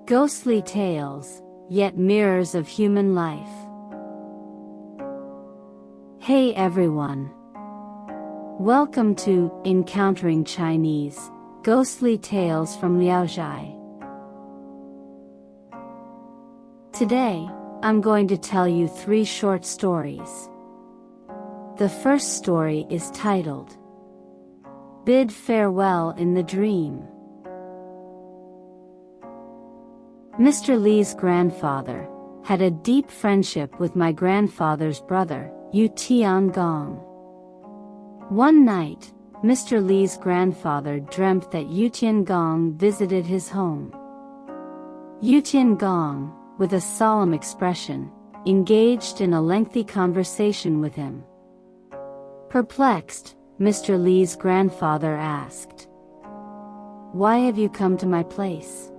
Ghostly tales, yet mirrors of human life. Hey everyone! Welcome to Encountering Chinese, Ghostly Tales from Zhai. Today, I'm going to tell you 3 short stories. The first story is titled, Bid Farewell in the Dream. Mr. Li's grandfather had a deep friendship with my grandfather's brother, Yu Tiangong. One night, Mr. Li's grandfather dreamt that Yu Tiangong visited his home. Yu Tiangong, with a solemn expression, engaged in a lengthy conversation with him. Perplexed, Mr. Li's grandfather asked, "Why have you come to my place?"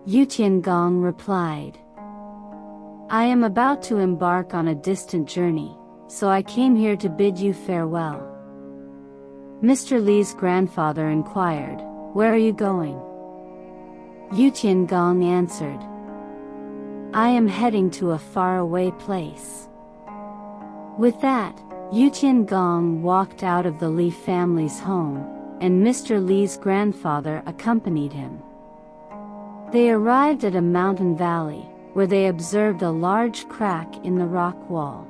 Yu Tiangong replied, "I am about to embark on a distant journey, so I came here to bid you farewell." Mr. Li's grandfather inquired, "Where are you going?" Yu Tiangong answered, "I am heading to a faraway place." With that, Yu Tiangong walked out of the Li family's home, and Mr. Li's grandfather accompanied him. They arrived at a mountain valley, where they observed a large crack in the rock wall.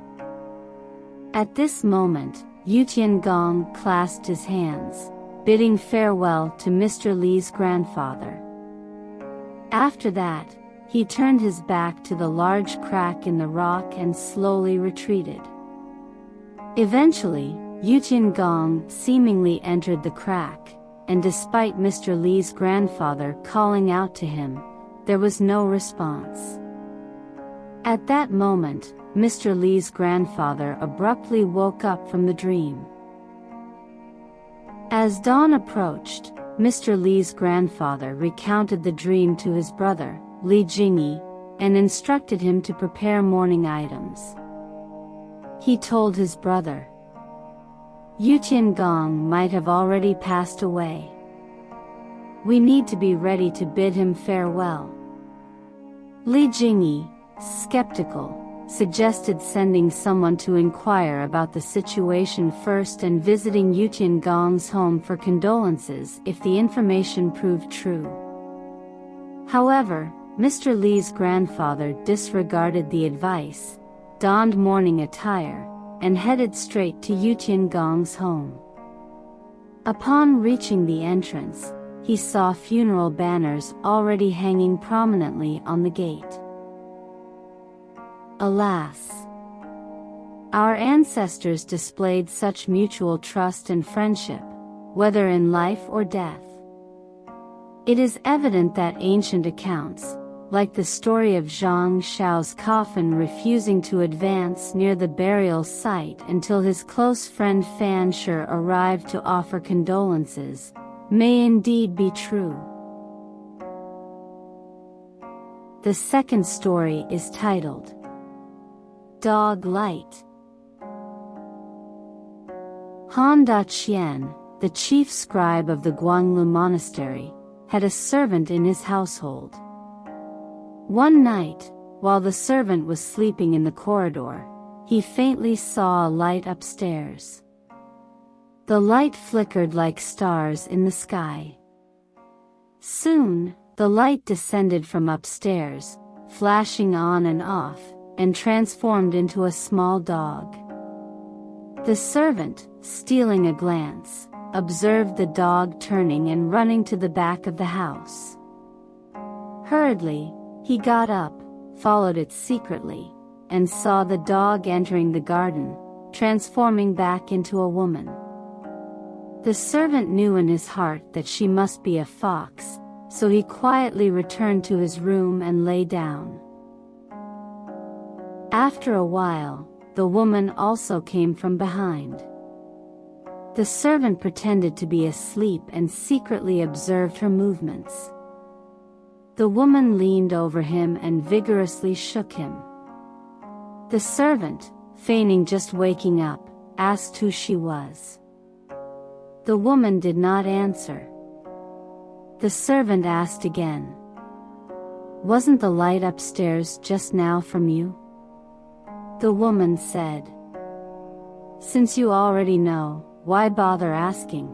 At this moment, Yu Tiangong clasped his hands, bidding farewell to Mr. Li's grandfather. After that, he turned his back to the large crack in the rock and slowly retreated. Eventually, Yu Tiangong seemingly entered the crack, and despite Mr. Li's grandfather calling out to him, there was no response. At that moment, Mr. Li's grandfather abruptly woke up from the dream. As dawn approached, Mr. Li's grandfather recounted the dream to his brother, Li Jingyi, and instructed him to prepare morning items. He told his brother, "Yu Tiangong might have already passed away. We need to be ready to bid him farewell." Li Jingyi, skeptical, suggested sending someone to inquire about the situation first and visiting Yu Tiangong's home for condolences if the information proved true. However, Mr. Li's grandfather disregarded the advice, donned mourning attire, and headed straight to Yu Tiangong's home. Upon reaching the entrance, he saw funeral banners already hanging prominently on the gate. Alas! Our ancestors displayed such mutual trust and friendship, whether in life or death. It is evident that ancient accounts, like the story of Zhang Shao's coffin refusing to advance near the burial site until his close friend Fan Shi arrived to offer condolences, may indeed be true. The second story is titled, Dog Light. Han Daqian, the chief scribe of the Guanglu monastery, had a servant in his household. One night, while the servant was sleeping in the corridor, he faintly saw a light upstairs. The light flickered like stars in the sky. Soon, the light descended from upstairs, flashing on and off, and transformed into a small dog. The servant, stealing a glance, observed the dog turning and running to the back of the house. Hurriedly, he got up, followed it secretly, and saw the dog entering the garden, transforming back into a woman. The servant knew in his heart that she must be a fox, so he quietly returned to his room and lay down. After a while, the woman also came from behind. The servant pretended to be asleep and secretly observed her movements. The woman leaned over him and vigorously shook him. The servant, feigning just waking up, asked who she was. The woman did not answer. The servant asked again, "Wasn't the light upstairs just now from you?" The woman said, "Since you already know, why bother asking?"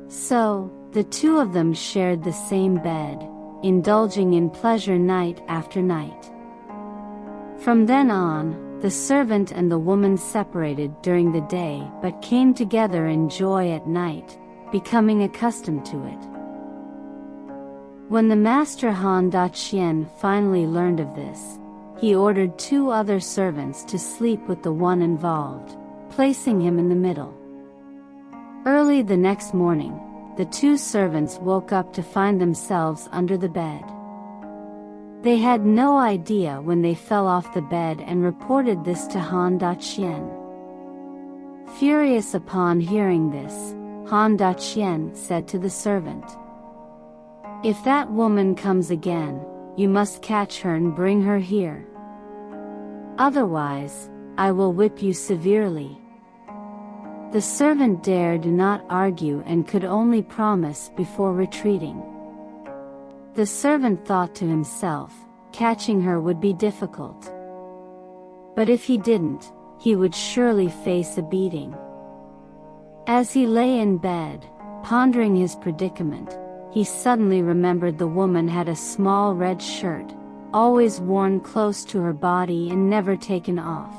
So, the two of them shared the same bed, indulging in pleasure night after night. From then on, the servant and the woman separated during the day but came together in joy at night, becoming accustomed to it. When the master Han Daqian finally learned of this, he ordered 2 other servants to sleep with the one involved, placing him in the middle. Early the next morning, the 2 servants woke up to find themselves under the bed. They had no idea when they fell off the bed and reported this to Han Daqian. Furious upon hearing this, Han Daqian said to the servant, "If that woman comes again, you must catch her and bring her here. Otherwise, I will whip you severely." The servant dared not argue and could only promise before retreating. The servant thought to himself, catching her would be difficult. But if he didn't, he would surely face a beating. As he lay in bed, pondering his predicament, he suddenly remembered the woman had a small red shirt, always worn close to her body and never taken off.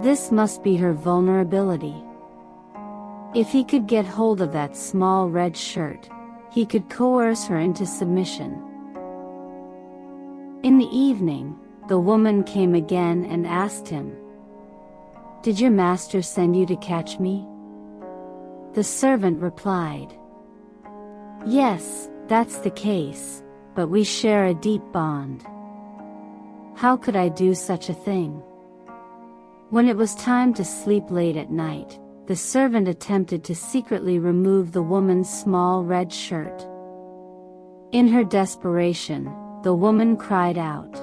This must be her vulnerability. If he could get hold of that small red shirt, he could coerce her into submission. In the evening, the woman came again and asked him, "Did your master send you to catch me?" The servant replied, "Yes, that's the case, but we share a deep bond. How could I do such a thing?" When it was time to sleep late at night, the servant attempted to secretly remove the woman's small red shirt. In her desperation, the woman cried out.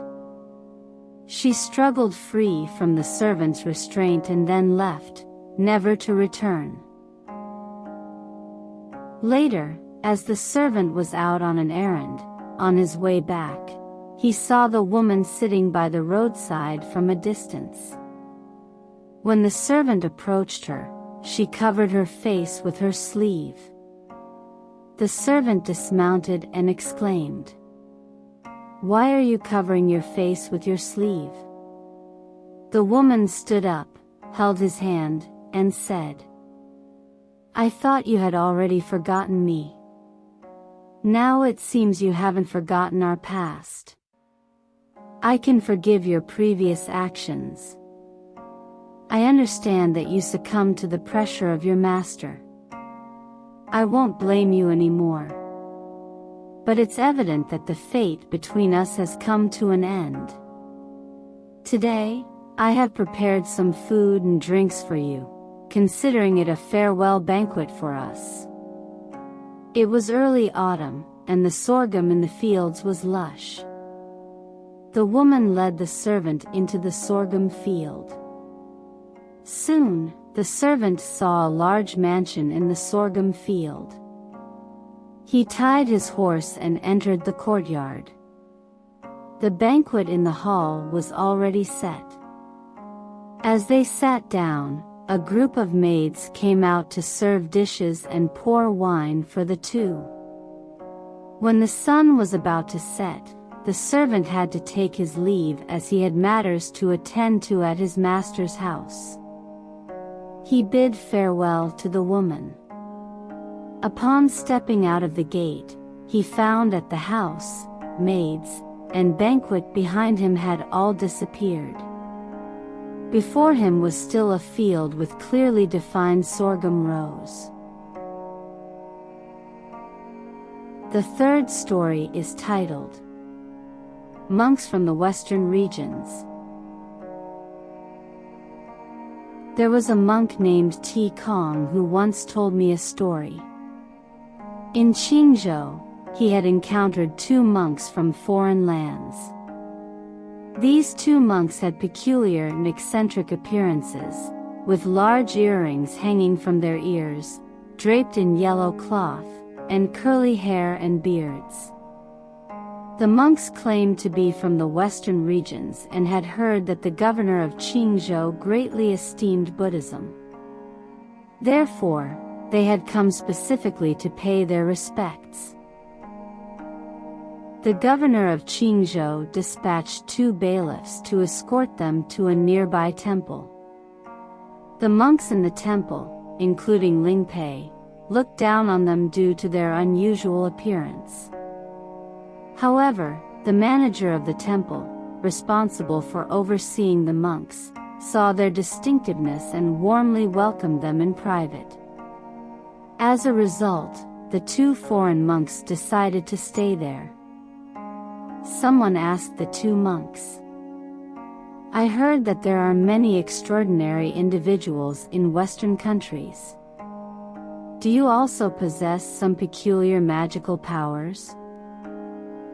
She struggled free from the servant's restraint and then left, never to return. Later, as the servant was out on an errand, on his way back, he saw the woman sitting by the roadside from a distance. When the servant approached her, she covered her face with her sleeve. The servant dismounted and exclaimed, "Why are you covering your face with your sleeve?" The woman stood up, held his hand, and said, "I thought you had already forgotten me. Now it seems you haven't forgotten our past. I can forgive your previous actions. I understand that you succumbed to the pressure of your master. I won't blame you anymore. But it's evident that the fate between us has come to an end. Today, I have prepared some food and drinks for you, considering it a farewell banquet for us." It was early autumn, and the sorghum in the fields was lush. The woman led the servant into the sorghum field. Soon, the servant saw a large mansion in the sorghum field. He tied his horse and entered the courtyard. The banquet in the hall was already set. As they sat down, a group of maids came out to serve dishes and pour wine for the two. When the sun was about to set, the servant had to take his leave as he had matters to attend to at his master's house. He bid farewell to the woman. Upon stepping out of the gate, he found at the house, maids, and banquet behind him had all disappeared. Before him was still a field with clearly defined sorghum rows. The third story is titled, Monks from the Western Regions. There was a monk named Ti Kong who once told me a story. In Qingzhou, he had encountered 2 monks from foreign lands. These 2 monks had peculiar and eccentric appearances, with large earrings hanging from their ears, draped in yellow cloth, and curly hair and beards. The monks claimed to be from the western regions and had heard that the governor of Qingzhou greatly esteemed Buddhism. Therefore, they had come specifically to pay their respects. The governor of Qingzhou dispatched 2 bailiffs to escort them to a nearby temple. The monks in the temple, including Ling Pei, looked down on them due to their unusual appearance. However, the manager of the temple, responsible for overseeing the monks, saw their distinctiveness and warmly welcomed them in private. As a result, the 2 foreign monks decided to stay there. Someone asked the 2 monks, "I heard that there are many extraordinary individuals in Western countries. Do you also possess some peculiar magical powers?"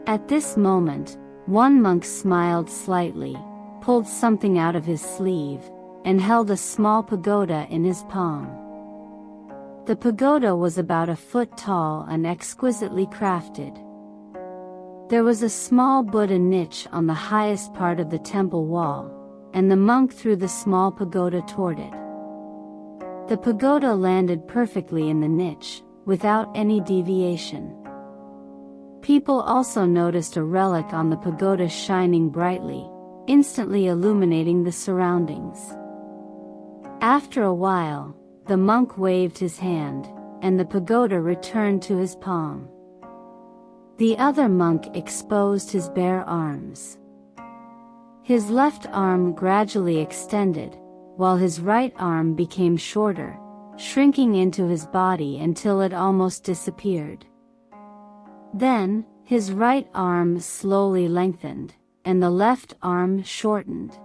At this moment, one monk smiled slightly, pulled something out of his sleeve, and held a small pagoda in his palm. The pagoda was about a foot tall and exquisitely crafted. There was a small Buddha niche on the highest part of the temple wall, and the monk threw the small pagoda toward it. The pagoda landed perfectly in the niche, without any deviation. People also noticed a relic on the pagoda shining brightly, instantly illuminating the surroundings. After a while, the monk waved his hand, and the pagoda returned to his palm. The other monk exposed his bare arms. His left arm gradually extended, while his right arm became shorter, shrinking into his body until it almost disappeared. Then, his right arm slowly lengthened, and the left arm shortened.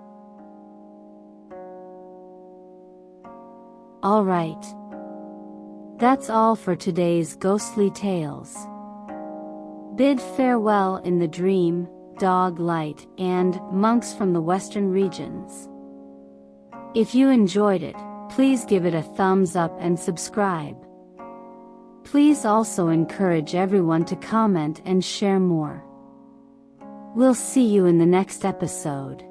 Alright. That's all for today's ghostly tales. Bid farewell in the dream, dog light, and monks from the western regions. If you enjoyed it, please give it a thumbs up and subscribe. Please also encourage everyone to comment and share more. We'll see you in the next episode.